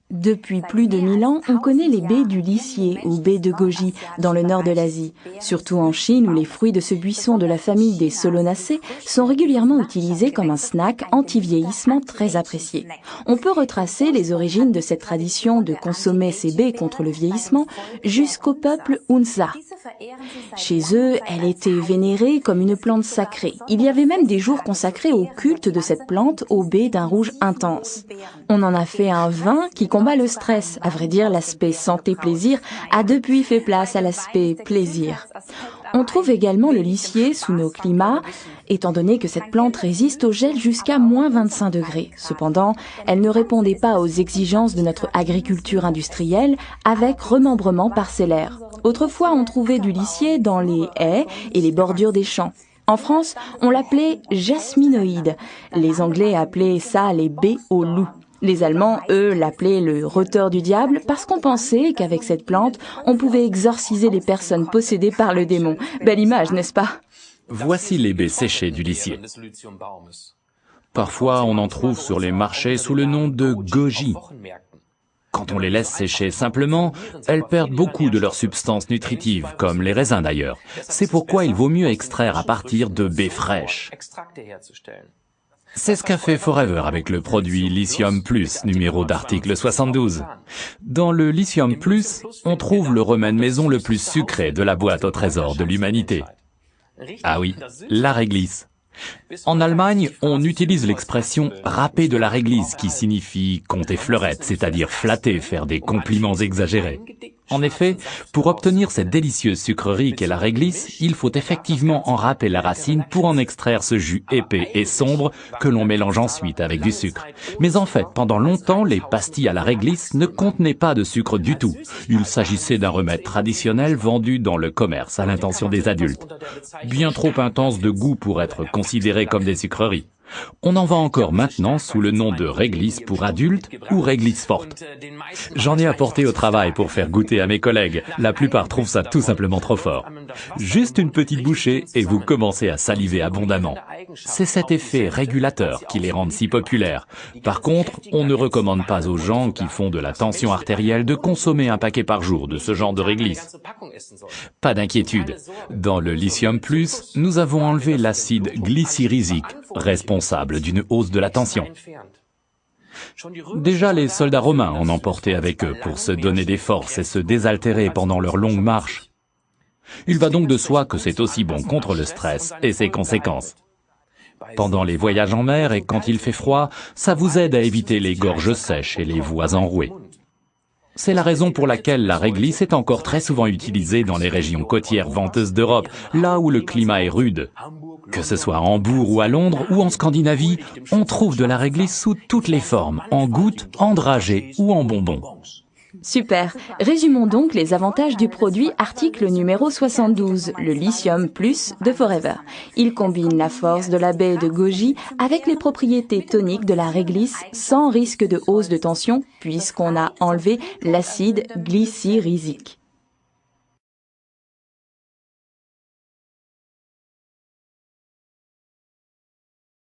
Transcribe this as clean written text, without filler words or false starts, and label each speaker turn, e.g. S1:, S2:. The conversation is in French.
S1: Depuis plus de 1000 ans, on connaît les baies du lisier ou baies de goji dans le nord de l'Asie, surtout en Chine où les fruits de ce buisson de la famille des Solonacées sont régulièrement utilisés comme un snack anti-vieillissement très apprécié. On peut retracer les origines de cette tradition de consommer ces baies contre le vieillissement jusqu'au peuple Hunza. Chez eux, elle était vénérée comme une plante sacrée. Il y avait même des jours consacrés au culte de cette plante aux baies d'un rouge intense. On en a fait un vin qui combat le stress. À vrai dire, l'aspect santé-plaisir a depuis fait place à l'aspect plaisir. On trouve également le lisier sous nos climats, étant donné que cette plante résiste au gel jusqu'à moins 25 degrés. Cependant, elle ne répondait pas aux exigences de notre agriculture industrielle avec remembrement parcellaire. Autrefois, on trouvait du lisier dans les haies et les bordures des champs. En France, on l'appelait jasminoïde. Les Anglais appelaient ça les baies au loup. Les Allemands, eux, l'appelaient le roteur du diable parce qu'on pensait qu'avec cette plante, on pouvait exorciser les personnes possédées par le démon. Belle image, n'est-ce pas?
S2: Voici les baies séchées du lisier. Parfois, on en trouve sur les marchés sous le nom de goji. Quand on les laisse sécher simplement, elles perdent beaucoup de leurs substances nutritives, comme les raisins d'ailleurs. C'est pourquoi il vaut mieux extraire à partir de baies fraîches. C'est ce qu'a fait Forever avec le produit Lithium Plus, numéro d'article 72. Dans le Lithium Plus, on trouve le remède maison le plus sucré de la boîte au trésor de l'humanité. Ah oui, la réglisse. En Allemagne, on utilise l'expression « râper de la réglisse » qui signifie compter fleurette, c'est-à-dire flatter, faire des compliments exagérés. En effet, pour obtenir cette délicieuse sucrerie qu'est la réglisse, il faut effectivement en râper la racine pour en extraire ce jus épais et sombre que l'on mélange ensuite avec du sucre. Mais en fait, pendant longtemps, les pastilles à la réglisse ne contenaient pas de sucre du tout. Il s'agissait d'un remède traditionnel vendu dans le commerce à l'intention des adultes. Bien trop intense de goût pour être considéré comme des sucreries. On en vend encore maintenant sous le nom de réglisse pour adultes ou réglisse forte. J'en ai apporté au travail pour faire goûter à mes collègues. La plupart trouvent ça tout simplement trop fort. Juste une petite bouchée et vous commencez à saliver abondamment. C'est cet effet régulateur qui les rend si populaires. Par contre, on ne recommande pas aux gens qui font de la tension artérielle de consommer un paquet par jour de ce genre de réglisse. Pas d'inquiétude. Dans le Lithium Plus, nous avons enlevé l'acide glycyrrhésique, responsable d'une hausse de la tension. Déjà, les soldats romains en emportaient avec eux pour se donner des forces et se désaltérer pendant leur longue marche. Il va donc de soi que c'est aussi bon contre le stress et ses conséquences. Pendant les voyages en mer et quand il fait froid, ça vous aide à éviter les gorges sèches et les voies enrouées. C'est la raison pour laquelle la réglisse est encore très souvent utilisée dans les régions côtières venteuses d'Europe, là où le climat est rude. Que ce soit à Hambourg ou à Londres ou en Scandinavie, on trouve de la réglisse sous toutes les formes, en gouttes, en dragées ou en bonbons.
S1: Super. Résumons donc les avantages du produit article numéro 72, le Lithium Plus de Forever. Il combine la force de la baie de goji avec les propriétés toniques de la réglisse sans risque de hausse de tension puisqu'on a enlevé l'acide glycyrrhésique.